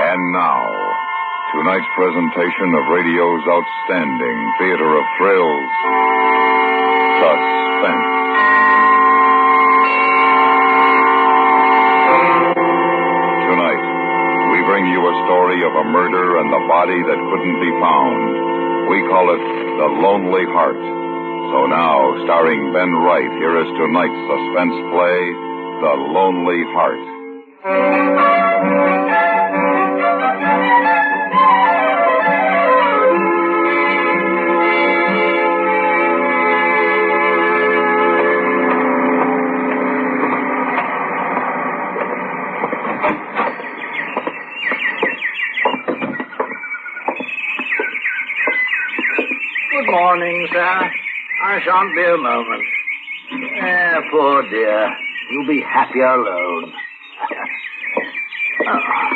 And now, tonight's presentation of radio's outstanding theater of thrills, Suspense. Tonight, we bring you a story of a murder and the body that couldn't be found. We call it The Lonely Heart. So now, starring Ben Wright, here is tonight's suspense play, The Lonely Heart. Good morning, sir. I shan't be a moment. Poor dear. You'll be happier alone.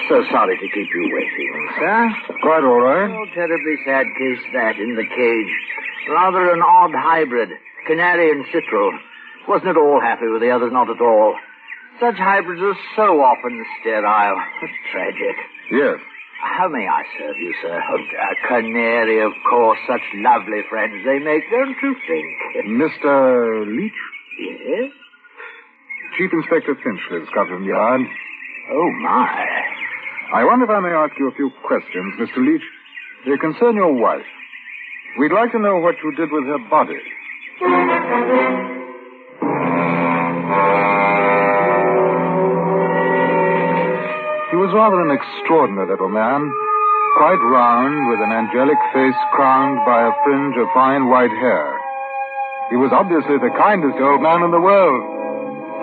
So sorry to keep you waiting, sir. Quite all right. Oh, terribly sad case that in the cage. Rather an odd hybrid. Canary and citral. Wasn't at all happy with the others, not at all. Such hybrids are so often sterile. It's tragic. Yes. How may I serve you, sir? A canary, of course. Such lovely friends they make, don't you think? Mr. Leach? Yes? Chief Inspector Finchley, Scotland Yard. Oh, my. I wonder if I may ask you a few questions, Mr. Leach. They concern your wife. We'd like to know what you did with her body. He was rather an extraordinary little man, quite round, with an angelic face crowned by a fringe of fine white hair. He was obviously the kindest old man in the world.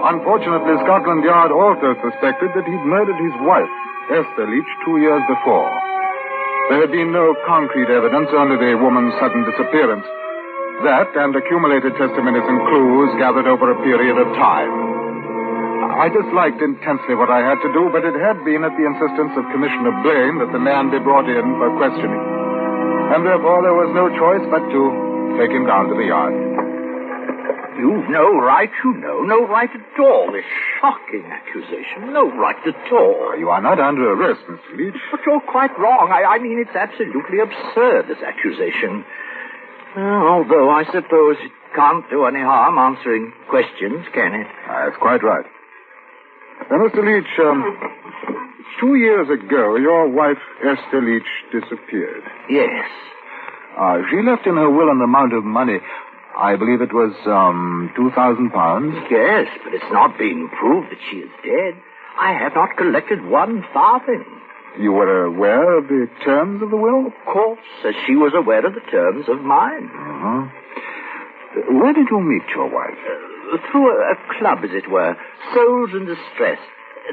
Unfortunately, Scotland Yard also suspected that he'd murdered his wife, Esther Leach, 2 years before. There had been no concrete evidence, only the woman's sudden disappearance. That and accumulated testimonies and clues gathered over a period of time. I disliked intensely what I had to do, but it had been at the insistence of Commissioner Blaine that the man be brought in for questioning. And therefore there was no choice but to take him down to the yard. You've no right, you know. No right at all. This shocking accusation. No right at all. You are not under arrest, Mr. Leach. But you're quite wrong. I mean, it's absolutely absurd, this accusation. Although I suppose it can't do any harm answering questions, can it? That's quite right. Mr. Leach, 2 years ago, your wife, Esther Leach, disappeared. Yes. She left in her will an amount of money. I believe it was, £2,000. Yes, but it's not been proved that she is dead. I have not collected one farthing. You were aware of the terms of the will? Of course, as she was aware of the terms of mine. Uh-huh. Where did you meet your wife? Through a club, as it were. Souls in Distress.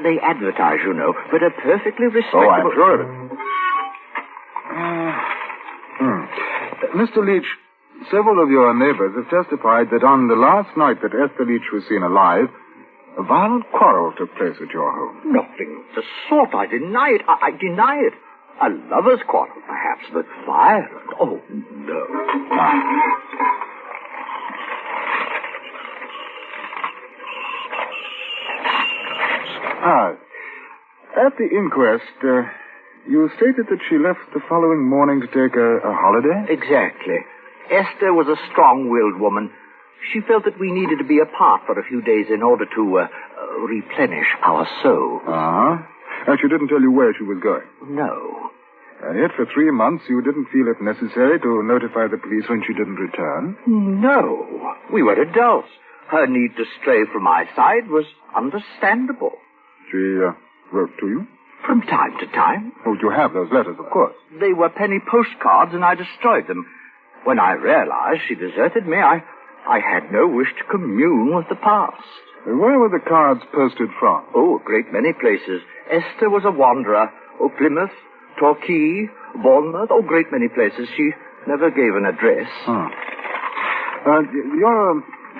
They advertise, you know, but are perfectly respectable... Oh, I'm sure of it. Mr. Leach, several of your neighbors have testified that on the last night that Esther Leach was seen alive, a violent quarrel took place at your home. Nothing of the sort. I deny it. I deny it. A lover's quarrel, perhaps, but violent. Oh, no. At the inquest, you stated that she left the following morning to take a holiday? Exactly. Esther was a strong-willed woman. She felt that we needed to be apart for a few days in order to replenish our souls. Uh-huh. And she didn't tell you where she was going? No. And yet for 3 months you didn't feel it necessary to notify the police when she didn't return? No. We were adults. Her need to stray from my side was understandable. She wrote to you? From time to time. Oh, you have those letters, of course. They were penny postcards, and I destroyed them. When I realized she deserted me, I had no wish to commune with the past. Where were the cards posted from? Oh, a great many places. Esther was a wanderer. Oh, Plymouth, Torquay, Bournemouth. Oh, great many places. She never gave an address.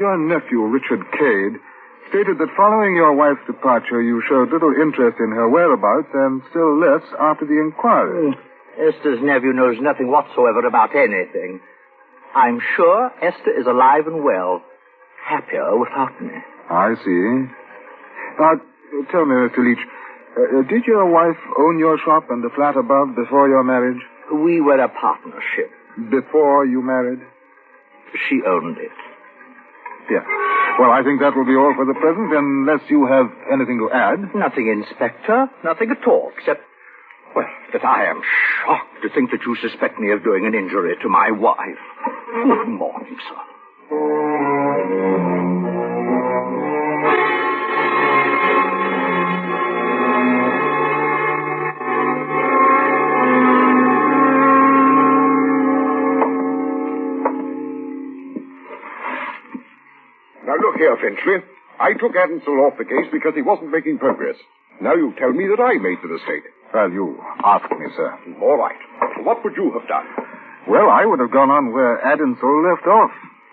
Your nephew, Richard Cade, stated that following your wife's departure, you showed little interest in her whereabouts and still less after the inquiry. Esther's nephew knows nothing whatsoever about anything. I'm sure Esther is alive and well. Happier without me. I see. Now, tell me, Mr. Leach, Did your wife own your shop and the flat above before your marriage? We were a partnership. Before you married? She owned it. Yeah. Well, I think that will be all for the present, unless you have anything to add. Nothing, Inspector. Nothing at all, except, well, that I am shocked to think that you suspect me of doing an injury to my wife. Good morning, sir. Now, look here, Finchley. I took Adamsel off the case because he wasn't making progress. Now you tell me that I made the mistake. Well, you asked me, sir. All right. What would you have done? Well, I would have gone on where Adamsel left off.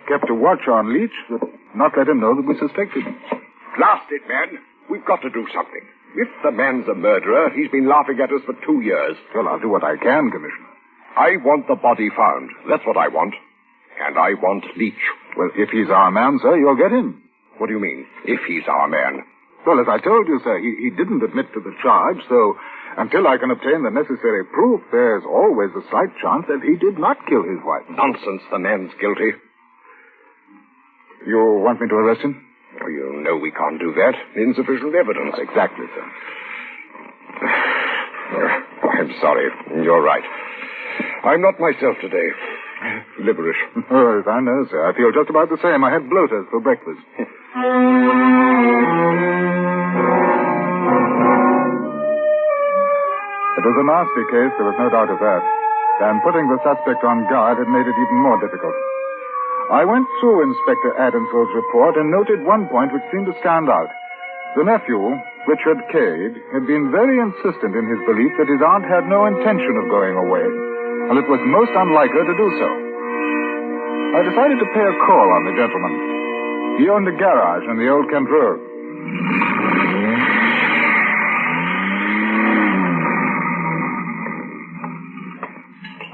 Kept a watch on Leach, but not let him know that we suspected him. Blast it, man. We've got to do something. If the man's a murderer, he's been laughing at us for 2 years. Well, I'll do what I can, Commissioner. I want the body found. That's what I want. And I want Leach. Well, if he's our man, sir, you'll get him. What do you mean, if he's our man? Well, as I told you, sir, he didn't admit to the charge, so until I can obtain the necessary proof, there's always a slight chance that he did not kill his wife. Nonsense, the man's guilty. You want me to arrest him? Oh, you know we can't do that. Insufficient evidence. Exactly, sir. I'm sorry. You're right. I'm not myself today. Liverish. Oh, I know, sir. I feel just about the same. I had bloaters for breakfast. It was a nasty case, there was no doubt of that. And putting the suspect on guard had made it even more difficult. I went through Inspector Adamsel's report and noted one point which seemed to stand out. The nephew, Richard Cade, had been very insistent in his belief that his aunt had no intention of going away, and it was most unlike her to do so. I decided to pay a call on the gentleman. He owned a garage on the Old Kent Road.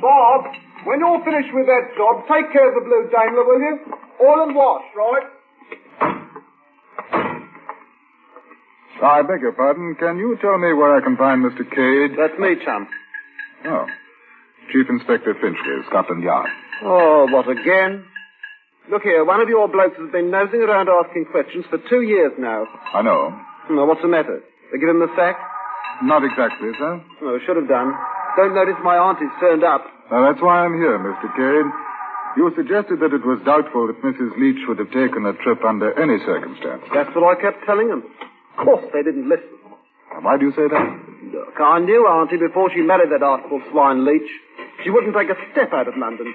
Bob, when you're finished with that job, take care of the Blue Daimler, will you? Oil and wash, right? I beg your pardon. Can you tell me where I can find Mr. Cade? That's me, chum. Oh. Chief Inspector Finchley, Scotland Yard. Oh, what again? Look here, one of your blokes has been nosing around asking questions for 2 years now. I know. Well, what's the matter? They give him the sack? Not exactly, sir. No, should have done. Don't notice my auntie's turned up. Now, that's why I'm here, Mr. Cade. You suggested that it was doubtful that Mrs. Leach would have taken a trip under any circumstance. That's what I kept telling them. Of course they didn't listen. Why do you say that? Look, I knew Auntie before she married that artful swine Leach. She wouldn't take a step out of London.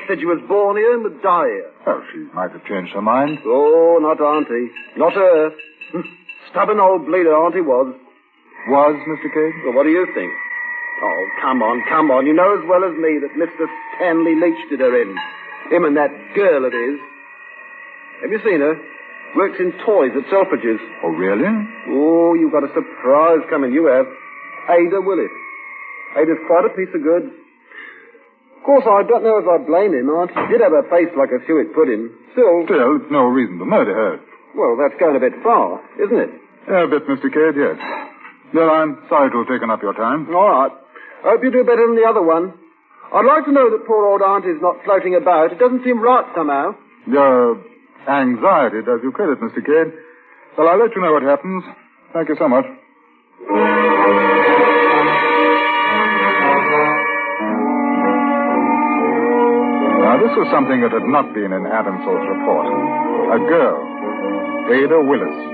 Said she was born here and would die here. Well, she might have changed her mind. Oh, not Auntie. Not her. Stubborn old bleeder Auntie was. Was, Mr. Cade? Well, what do you think? Oh, come on. You know as well as me that Mr. Stanley Leach did her in. Him and that girl of his. Have you seen her? Works in toys at Selfridge's. Oh, really? Oh, you've got a surprise coming, you have. Ada Willis. Ada's quite a piece of goods. Of course, I don't know if I blame him. Auntie did have a face like a suet pudding. Still, it's no reason to murder her. Well, that's going a bit far, isn't it? Yeah, a bit, Mr. Cade, yes. Well, I'm sorry to have taken up your time. All right. I hope you do better than the other one. I'd like to know that poor old Auntie's not floating about. It doesn't seem right somehow. Your anxiety does you credit, Mr. Cade. Well, I'll let you know what happens. Thank you so much. Now, this was something that had not been in Adamsel's report. A girl, Ada Willis.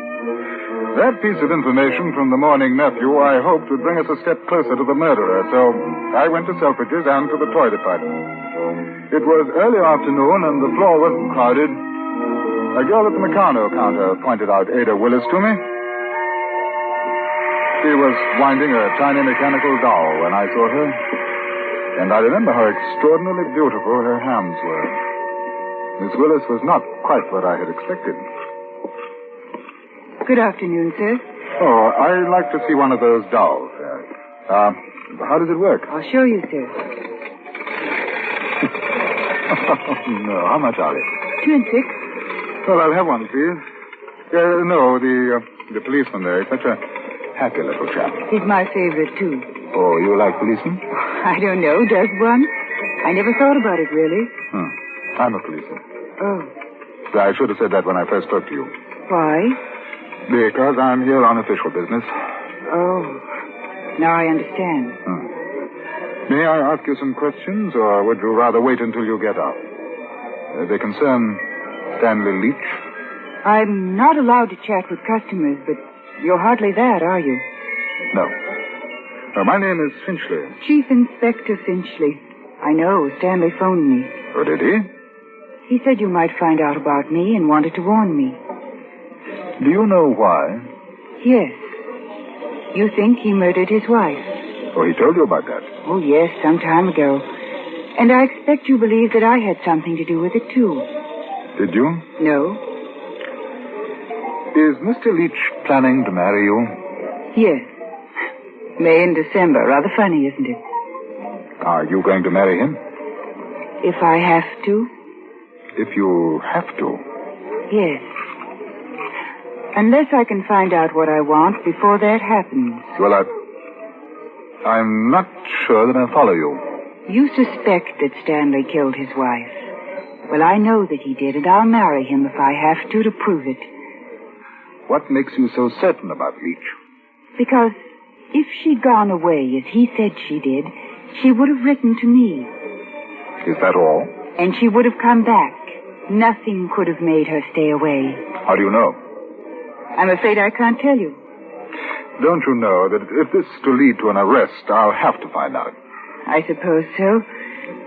That piece of information from the morning nephew, I hoped, would bring us a step closer to the murderer, so I went to Selfridge's and to the toy department. It was early afternoon, and the floor wasn't crowded. A girl at the Meccano counter pointed out Ada Willis to me. She was winding a tiny mechanical doll when I saw her, and I remember how extraordinarily beautiful her hands were. Miss Willis was not quite what I had expected. Good afternoon, sir. Oh, I'd like to see one of those dolls. How does it work? I'll show you, sir. No, how much are they? 2 and 6. Well, I'll have one, please. No, the policeman there is such a happy little chap. He's my favorite, too. Oh, you like policemen? I don't know. Does one? I never thought about it, really. I'm a policeman. Oh. I should have said that when I first spoke to you. Why? Because I'm here on official business. Oh. Now I understand. May I ask you some questions, or would you rather wait until you get out? They concern Stanley Leach. I'm not allowed to chat with customers, but you're hardly that, are you? No. My name is Finchley. Chief Inspector Finchley. I know. Stanley phoned me. Oh, did he? He said you might find out about me and wanted to warn me. Do you know why? Yes. You think he murdered his wife? Oh, he told you about that. Oh, yes, some time ago. And I expect you believe that I had something to do with it, too. Did you? No. Is Mr. Leach planning to marry you? Yes. May and December. Rather funny, isn't it? Are you going to marry him? If I have to? If you have to. Yes. Unless I can find out what I want before that happens. Well, I'm not sure that I follow you. You suspect that Stanley killed his wife. Well, I know that he did, and I'll marry him if I have to prove it. What makes you so certain about Leach? Because if she'd gone away, as he said she did, she would have written to me. Is that all? And she would have come back. Nothing could have made her stay away. How do you know? I'm afraid I can't tell you. Don't you know that if this is to lead to an arrest, I'll have to find out? I suppose so.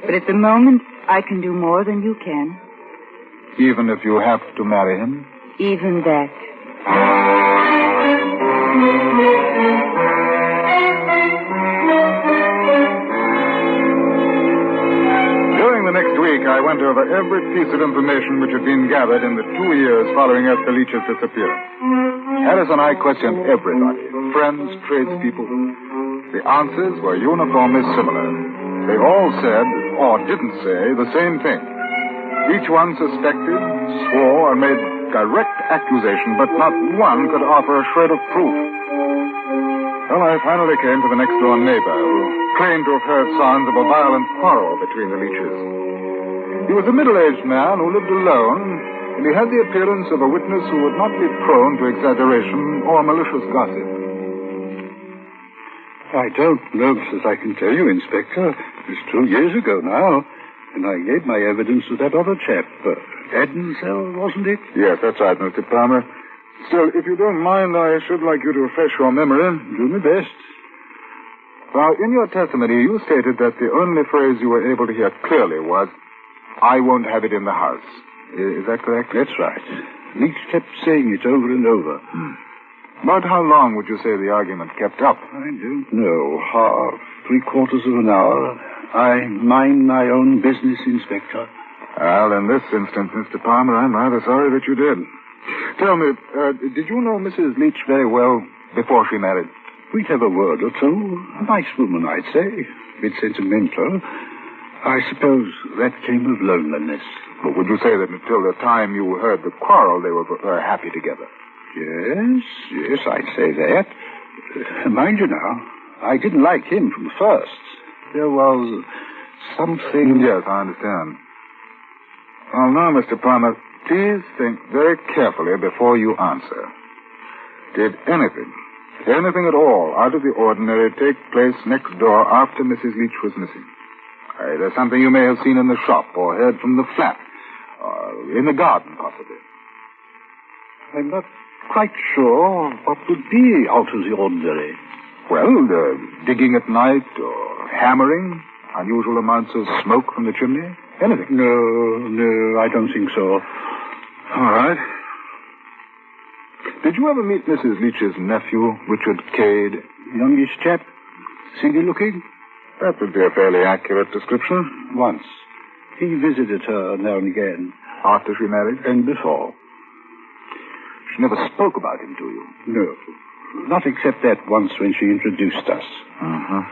But at the moment, I can do more than you can. Even if you have to marry him? Even that. During the next week, I went over every piece of information which had been gathered in the 2 years following Esther Leach's disappearance. Harris and I questioned everybody, friends, tradespeople. The answers were uniformly similar. They all said, or didn't say, the same thing. Each one suspected, swore, and made direct accusation, but not one could offer a shred of proof. Well, I finally came to the next-door neighbor, who claimed to have heard signs of a violent quarrel between the Leaches. He was a middle-aged man who lived alone, and he had the appearance of a witness who would not be prone to exaggeration or malicious gossip. I don't know as I can tell you, Inspector. It's 2 years ago now, and I gave my evidence to that other chap. Adensel, wasn't it? Yes, that's right, Mr. Palmer. Still, if you don't mind, I should like you to refresh your memory. Do my best. Now, in your testimony, you stated that the only phrase you were able to hear clearly was, "I won't have it in the house." Is that correct? That's right. Leach kept saying it over and over. About how long would you say the argument kept up? I don't know. Half, 3/4 of an hour. I mind my own business, Inspector. Well, in this instance, Mr. Palmer, I'm rather sorry that you did. Tell me, did you know Mrs. Leach very well before she married? We'd have a word or two. A nice woman, I'd say. A bit sentimental. I suppose that came of loneliness. But would you say that until the time you heard the quarrel, they were happy together? Yes, I'd say that. Mind you now, I didn't like him from the first. There was something... Yes, I understand. Well, now, Mr. Palmer, please think very carefully before you answer. Did anything at all out of the ordinary take place next door after Mrs. Leach was missing? Either something you may have seen in the shop or heard from the flat, or in the garden, possibly. I'm not quite sure what would be out of the ordinary. Well, digging at night or hammering, unusual amounts of smoke from the chimney, anything. No, I don't think so. All right. Did you ever meet Mrs. Leach's nephew, Richard Cade? Youngish chap? Silly-looking? That would be a fairly accurate description. Once. He visited her now and again. After she married? And before. She never spoke about him to you? No. Not except that once when she introduced us. Uh-huh.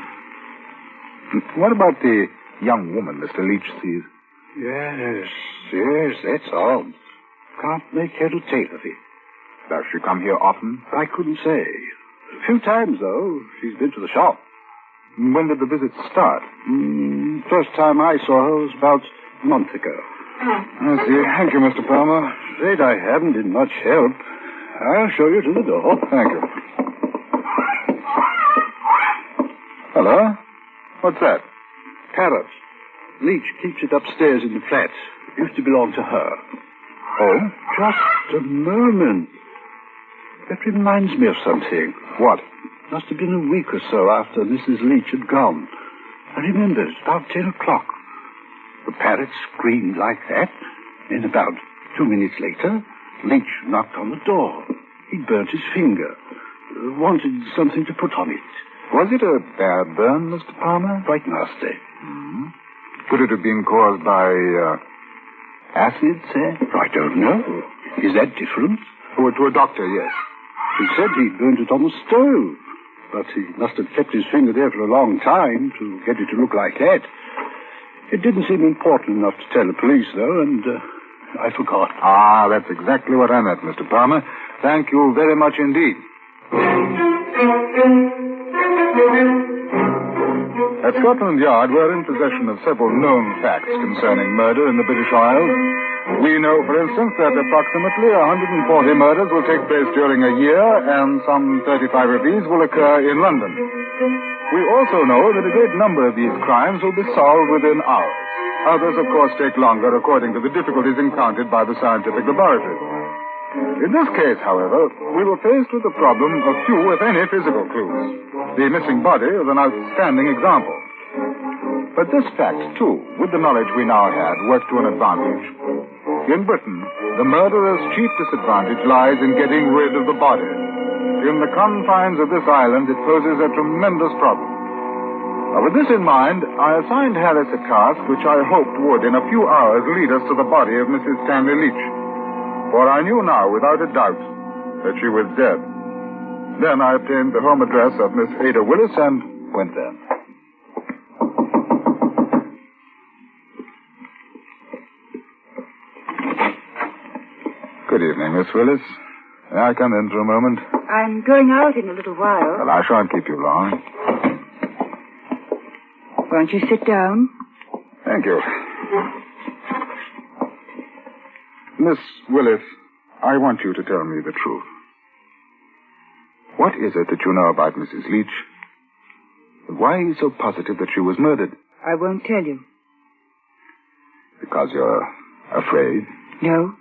What about the young woman Mr. Leach sees? Yes, that's odd. Can't make head or tail of it. Does she come here often? I couldn't say. A few times, though, she's been to the shop. When did the visit start? First time I saw her was about a month ago. I see. Thank you, Mr. Palmer. Afraid I haven't been much help. I'll show you to the door. Thank you. Hello? What's that? Parrot. Leach keeps it upstairs in the flat. It used to belong to her. Oh? Just a moment. That reminds me of something. What? Must have been a week or so after Mrs. Leach had gone. I remember it's about 10 o'clock. The parrot screamed like that. Then about 2 minutes later, Leach knocked on the door. He burnt his finger. Wanted something to put on it. Was it a bad burn, Mr. Palmer? Quite nasty. Could it have been caused by, acid, say? I don't know. Is that different? Oh, to a doctor, yes. He said he burnt it on the stove. But he must have kept his finger there for a long time to get it to look like that. It didn't seem important enough to tell the police, though, and I forgot. Ah, that's exactly what I meant, Mr. Palmer. Thank you very much indeed. At Scotland Yard, we're in possession of several known facts concerning murder in the British Isles. We know, for instance, that approximately 140 murders will take place during a year, and some 35 of these will occur in London. We also know that a great number of these crimes will be solved within hours. Others, of course, take longer according to the difficulties encountered by the scientific laboratories. In this case, however, we were faced with the problem of few, if any, physical clues. The missing body is an outstanding example. But this fact, too, with the knowledge we now had, worked to an advantage. In Britain, the murderer's chief disadvantage lies in getting rid of the body. In the confines of this island, it poses a tremendous problem. Now, with this in mind, I assigned Harris a task which I hoped would, in a few hours, lead us to the body of Mrs. Stanley Leach. For I knew now, without a doubt, that she was dead. Then I obtained the home address of Miss Ada Willis and went there. Good evening, Miss Willis. May I come in for a moment? I'm going out in a little while. Well, I shan't keep you long. Won't you sit down? Thank you. Miss Willis, I want you to tell me the truth. What is it that you know about Mrs. Leach? Why are you so positive that she was murdered? I won't tell you. Because you're afraid? No.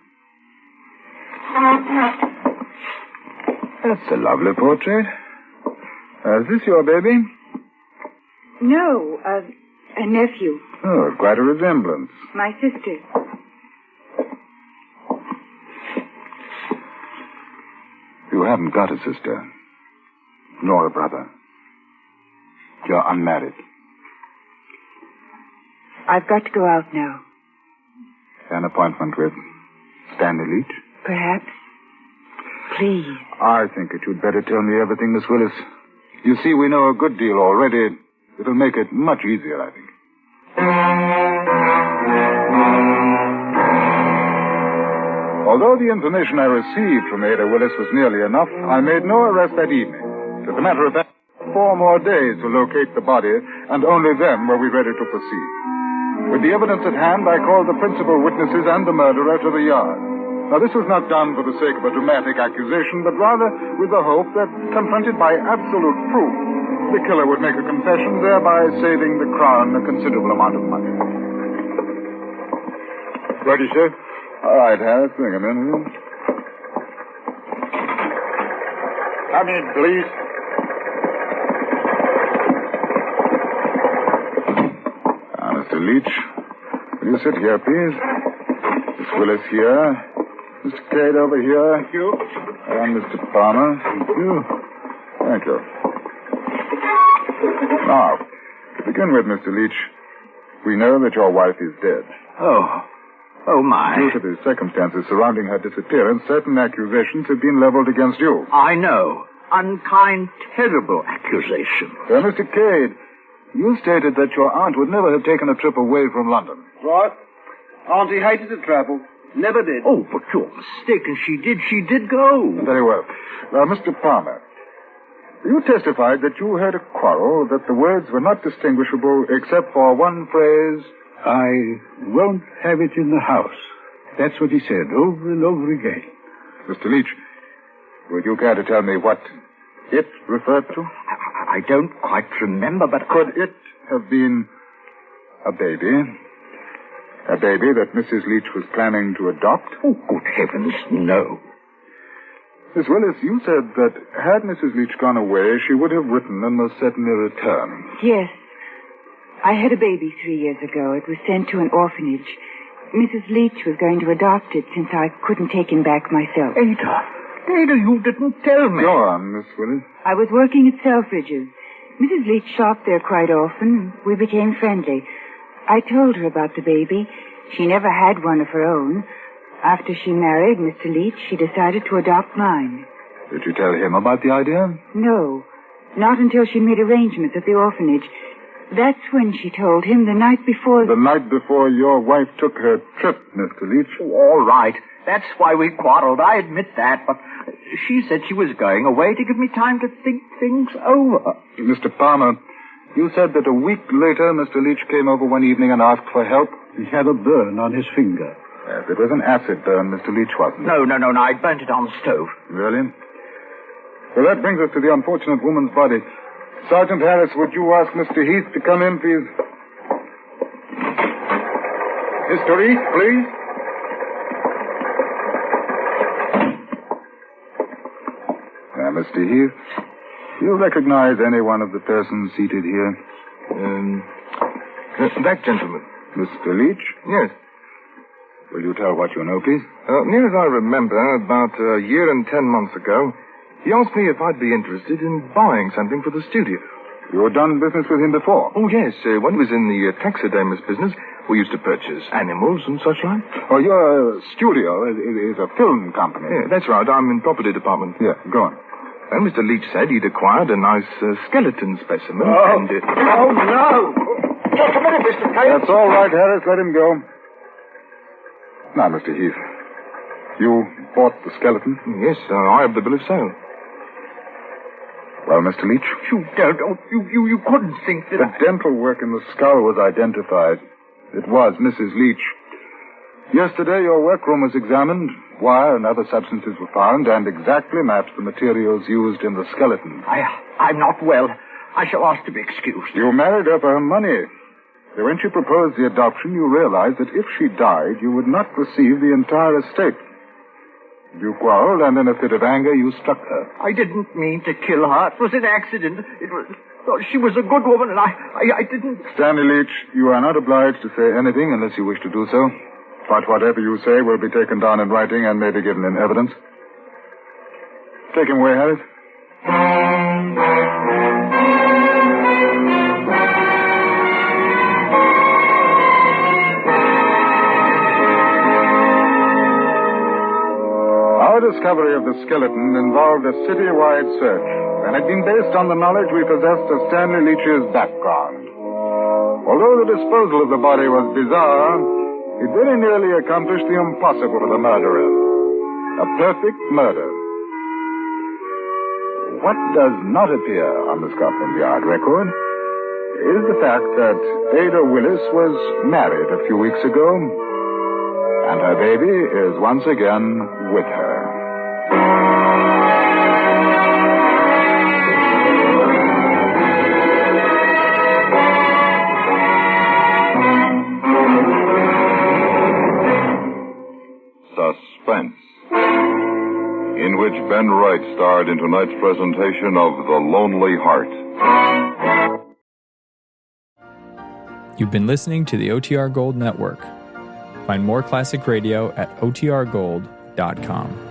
That's a lovely portrait. Is this your baby? No, a nephew. Oh, quite a resemblance. My sister. You haven't got a sister. Nor a brother. You're unmarried. I've got to go out now. An appointment with Stanley Leach? Perhaps. Please. I think that you'd better tell me everything, Miss Willis. You see, we know a good deal already. It'll make it much easier, I think. Although the information I received from Ada Willis was nearly enough, I made no arrest that evening. As a matter of fact, 4 more days to locate the body, and only then were we ready to proceed. With the evidence at hand, I called the principal witnesses and the murderer to the yard. Now, this was not done for the sake of a dramatic accusation, but rather with the hope that, confronted by absolute proof, the killer would make a confession, thereby saving the Crown a considerable amount of money. Ready, sir? All right, Harris, bring him in. Come in, please. Mr. Leach, will you sit here, please? Miss Willis here. Mr. Cade over here. Thank you. And Mr. Palmer. Thank you. Thank you. Now, to begin with, Mr. Leach, we know that your wife is dead. Oh, my. Due to the circumstances surrounding her disappearance, certain accusations have been leveled against you. I know. Unkind, terrible accusation. Mr. Cade, you stated that your aunt would never have taken a trip away from London. Right. Auntie hated to travel. Never did. Oh, but you're mistaken. She did go. Very well. Now, Mr. Palmer, You testified that you heard a quarrel, that the words were not distinguishable except for one phrase. I won't have it in the house. That's what he said over and over again. Mr. Leach, would you care to tell me what it referred to? I don't quite remember, but... Could it have been a baby? A baby that Mrs. Leach was planning to adopt? Oh, good heavens, no. Miss Willis, you said that had Mrs. Leach gone away, she would have written and must certainly return. Yes. I had a baby 3 years ago. It was sent to an orphanage. Mrs. Leach was going to adopt it since I couldn't take him back myself. Ada, you didn't tell me. Go on, Miss Willis. I was working at Selfridge's. Mrs. Leach shopped there quite often. We became friendly. I told her about the baby. She never had one of her own. After she married Mr. Leach, she decided to adopt mine. Did you tell him about the idea? No, not until she made arrangements at the orphanage. That's when she told him the night before... The night before your wife took her trip, Mr. Leach. All right. That's why we quarreled. I admit that. But she said she was going away to give me time to think things over. Mr. Palmer, you said that a week later Mr. Leach came over one evening and asked for help. He had a burn on his finger. Yes, it was an acid burn, Mr. Leach, wasn't it? No. I burnt it on the stove. Really? Well, that brings us to the unfortunate woman's body. Sergeant Harris, would you ask Mr. Heath to come in, please? Mr. Heath, please. Now, Mr. Heath, do you recognize any one of the persons seated here? That gentleman. Mr. Leach? Yes. Will you tell what you know, please? Near as I remember, about a year and 10 months ago, he asked me if I'd be interested in buying something for the studio. You had done business with him before? Oh, yes. When he was in the taxidermist business, we used to purchase animals and such like. Oh, your studio is a film company. Yeah, that's right. I'm in property department. Yeah, go on. And Mr. Leach said he'd acquired a nice skeleton specimen. Oh, and, oh no! Just a minute, Mr. Kane. That's all right, Harris. Let him go. Now, Mr. Heath, you bought the skeleton? Yes, I have the bill of sale. Well, Mr. Leach? You don't. Oh, you couldn't think that... The dental work in the skull was identified. It was Mrs. Leach. Yesterday, your workroom was examined. Wire and other substances were found and exactly matched the materials used in the skeleton. I'm not well. I shall ask to be excused. You married her for her money. So when she proposed the adoption, you realized that if she died, you would not receive the entire estate. You quarreled, and in a fit of anger, you struck her. I didn't mean to kill her. It was an accident. She was a good woman, and I didn't... Stanley Leach, you are not obliged to say anything unless you wish to do so. But whatever you say will be taken down in writing and may be given in evidence. Take him away, Harris. Our discovery of the skeleton involved a city-wide search, and had been based on the knowledge we possessed of Stanley Leach's background. Although the disposal of the body was bizarre, it very nearly accomplished the impossible for the murderer. A perfect murder. What does not appear on the Scotland Yard record is the fact that Ada Willis was married a few weeks ago, and her baby is once again with her. Suspense, in which Ben Wright starred in tonight's presentation of The Lonely Heart. You've been listening to the OTR Gold Network. Find more classic radio at otrgold.com.